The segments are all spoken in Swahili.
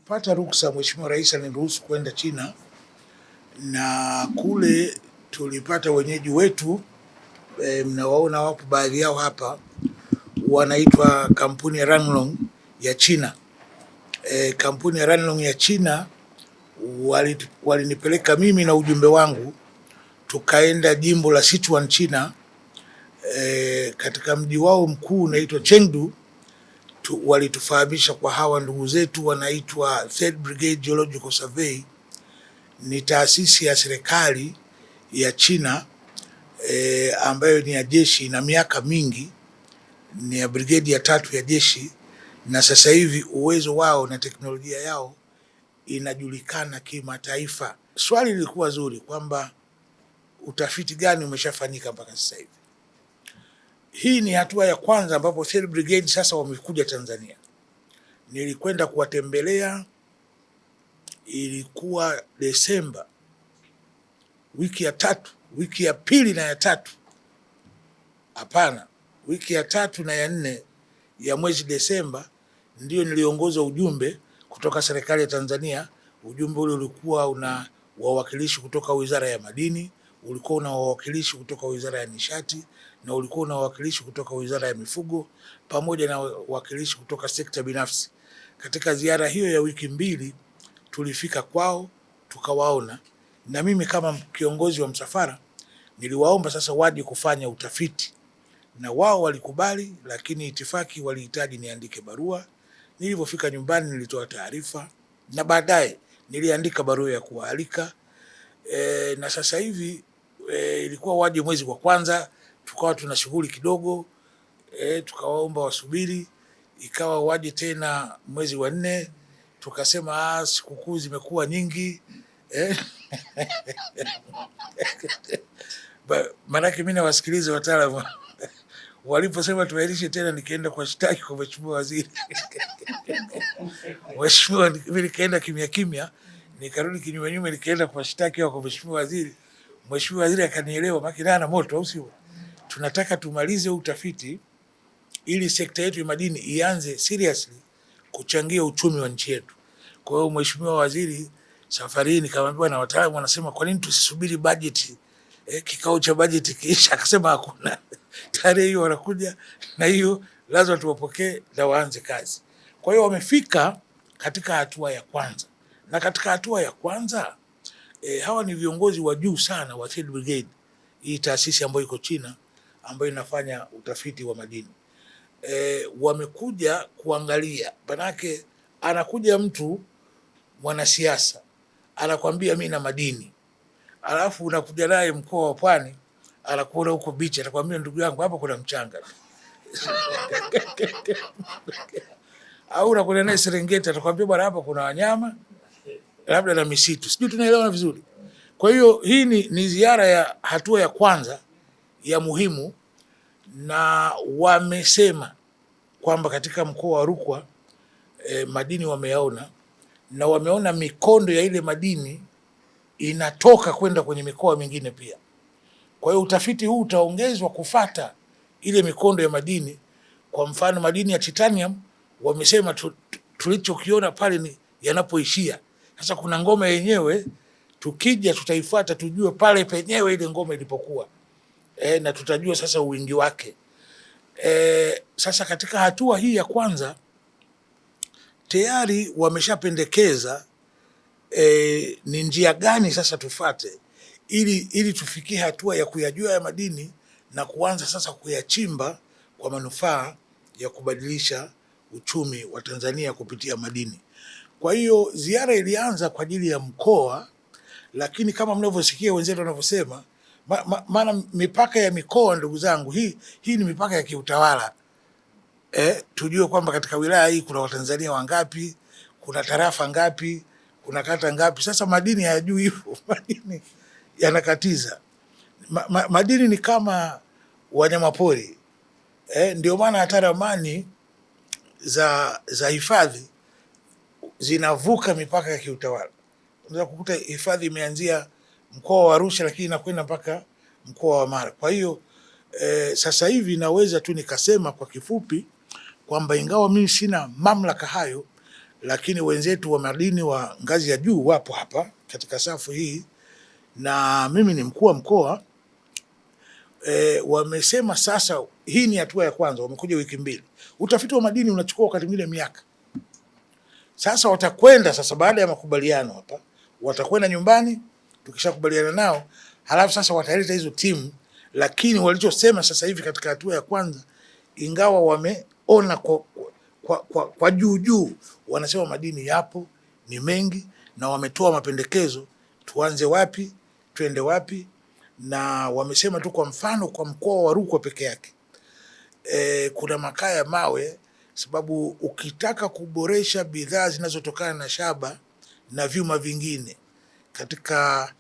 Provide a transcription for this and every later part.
Nilipata ruksa, Mheshimiwa Rais aliniruhusu kwenda China, na kule tulipata wenyeji wetu mnawaona wapo baadhi yao hapa, wanaitwa kampuni ya Ranlong ya China. Kampuni ya Ranlong ya China walinipeleka mimi na ujumbe wangu, tukaenda jimbo la Sichuan China, katika mji wao mkuu unaitwa Chengdu. Walitufahamisha kwa hawa ndugu zetu wanaitwa Third Brigade Geological Survey, ni taasisi ya serikali ya China ambayo ni ya jeshi na miaka mingi, ni ya brigade ya 3 ya jeshi, na sasa hivi uwezo wao na teknolojia yao inajulikana kimataifa. Swali lilikuwa zuri kwamba utafiti gani umeshafanyika mpaka sasa hivi. Hii ni hatua ya kwanza ambapo Third Brigade sasa wamekuja Tanzania. Nilikwenda kuwatembelea, ilikuwa Desemba, wiki ya 3, wiki ya 2 na ya 3, hapana, wiki ya 3 na ya 4 ya mwezi Desemba, ndio niliongoza ujumbe kutoka serikali ya Tanzania. Ujumbe ule ulikuwa una wawakilishi kutoka Wizara ya Madini, ulikuwa una wawakilishi kutoka Wizara ya Nishati, na ulikuwa una wawakilishi kutoka Wizara ya Mifugo, pamoja na wawakilishi kutoka sekta binafsi. Katika ziara hiyo ya wiki 2 tulifika kwao, tukawaona, na mimi kama kiongozi wa msafara niliwaomba sasa waje kufanya utafiti, na wao walikubali, lakini itifaki walihitaji niandike barua. Nilipofika nyumbani nilitoa taarifa, na baadaye niliandika barua ya kuwaalika. Na sasa hivi ilikuwa waje mwezi wa kwanza, tukawa tuna shughuli kidogo, tukawaomba wasubiri, ikawa waje tena mwezi wa 4, tukasema sikukuu zimekuwa nyingi maanake mimi nawasikiliza wataalamu waliposema tuahirishe tena, nikaenda kwa shtaki kwa Mheshimiwa Waziri Mheshimiwa, mimi nikaenda kimya kimya, nikarudi kinyume nyume, nikaenda kwa shtaki kwa Mheshimiwa Waziri. Mheshimiwa Waziri akanielewa, maana ana moto, au sio? Tunataka tumalize utafiti ili sekta yetu ya madini ianze seriously kuchangia uchumi wa nchi yetu. Kwa hiyo Mheshimiwa Waziri safari hii nikamwambia, na wataalamu wanasema kwa nini tusisubiri budget, kikao cha budget kiisha? Akasema hakuna, tarehe hiyo wanakuja, na hiyo lazima tuwapokee na waanze kazi. Kwa hiyo wamefika katika hatua ya kwanza, na katika hatua ya kwanza hawa ni viongozi wa juu sana wa Third Brigade, hii taasisi ambayo iko China ambayo inafanya utafiti wa madini. Wamekuja kuangalia, manake anakuja mtu mwanasiasa anakwambia mimi na madini, alafu unakuja naye mkoa wa Pwani, anakuona huko bichi, atakwambia ndugu yangu hapa kuna mchanga au unakuja naye Serengeti, atakwambia bwana hapa kuna wanyama labda na misitu. Sijui tunaelewana vizuri. Kwa hiyo hii ni ziara ya hatua ya kwanza ya muhimu, na wamesema kwamba katika mkoa wa Rukwa madini wameyaona, na wameona mikondo ya ile madini inatoka kwenda kwenye mikoa mingine pia. Kwa hiyo utafiti huu utaongezwa kufata ile mikondo ya madini. Kwa mfano madini ya titanium wamesema tulichokiona pale ni yanapoishia. Sasa kuna ngome yenyewe, tukija tutaifuata tujue pale penyewe ile ngome ilipokuwa, na tutajua sasa uwingi wake. Sasa katika hatua hii ya kwanza tayari wameshapendekeza ni njia gani sasa tufate ili tufikie hatua ya kuyajua ya madini na kuanza sasa kuyachimba kwa manufaa ya kubadilisha uchumi wa Tanzania kupitia madini. Kwa hiyo ziara ilianza kwa ajili ya mkoa, lakini kama mnavyosikia wenzetu wanavyosema, maana mipaka ya mikoa, ndugu zangu, hii ni mipaka ya kiutawala. Tujue kwamba katika wilaya hii kuna Watanzania wangapi, kuna tarafa ngapi, kuna kata ngapi. Sasa madini hayajui hivyo, madini yanakatiza. Madini ni kama wanyamapori, ndio maana hata ramani za hifadhi zinavuka mipaka ya kiutawala. Unaweza kukuta hifadhi imeanzia mkoa wa Arusha lakini inakwenda mpaka mkoa wa Mara. Kwa hiyo sasa hivi naweza tu nikasema kwa kifupi kwamba ingawa mimi sina mamlaka hayo, lakini wenzetu wa madini wa ngazi ya juu wapo hapa katika safu hii, na mimi ni mkuu wa mkoa. Wamesema sasa hii ni hatua ya kwanza, wamekuja wiki mbili. Utafiti wa madini unachukua wakati mwingine miaka. Sasa watakwenda sasa, baada ya makubaliano hapa, watakwenda nyumbani, tukishakubaliana nao, halafu sasa wataleta hizo timu. Lakini walichosema sasa hivi katika hatua ya kwanza, ingawa wameona kwa juu, wanasema madini yapo, ni mengi, na wametoa mapendekezo, tuanze wapi, twende wapi. Na wamesema tu kwa mfano kwa mkoa wa Rukwa peke yake kuna makaa ya mawe, sababu ukitaka kuboresha bidhaa zinazotokana na shaba na vyuma vingine katika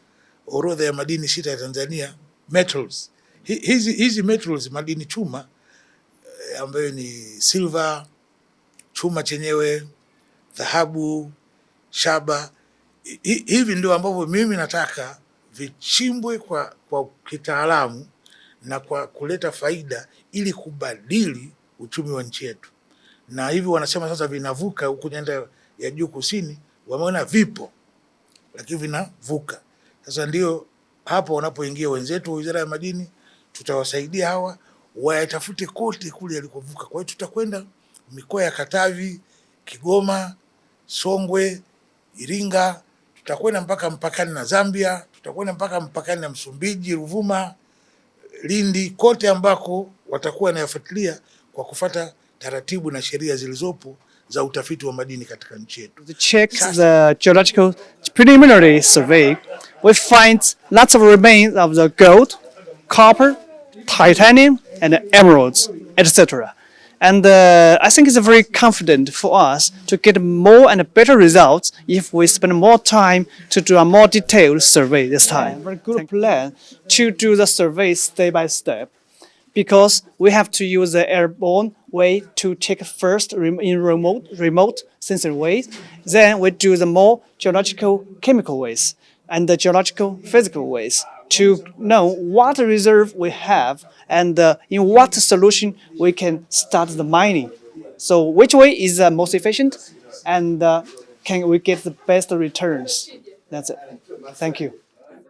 orodha ya madini 6 ya Tanzania, metals hizi metals, madini chuma ambayo ni silver, chuma chenyewe, dhahabu, shaba, hivi ndio ambavyo mimi nataka vichimbwe kwa kitaalamu na kwa kuleta faida ili kubadili uchumi wa nchi yetu. Na hivi wanasema sasa vinavuka huku nyanda ya juu kusini, wameona vipo lakini vinavuka. Sasa ndio hapo wanapoingia wenzetu wa Wizara ya Madini, tutawasaidia hawa wayatafute kote kule yalikovuka. Kwa hiyo tutakwenda mikoa ya Katavi, Kigoma, Songwe, Iringa, tutakwenda mpaka mpakani na Zambia, tutakwenda mpaka mpakani na Msumbiji, Ruvuma, Lindi, kote ambako watakuwa wanayafuatilia kwa kufuata taratibu na sheria zilizopo za utafiti wa madini katika nchi yetu. To check the geological preliminary survey, we find lots of remains of the gold, copper, titanium, and emeralds, etc. And I think it's very confident for us to get more and better results if we spend more time to do a more detailed survey this time. Very good plan to do the survey step by step, because we have to use the airborne way to check first in remote sensor ways. Then we do the more geological chemical ways and the geological physical ways to know what reserve we have and in what solution we can start the mining. So which way is most efficient and can we get the best returns? That's it. Thank you.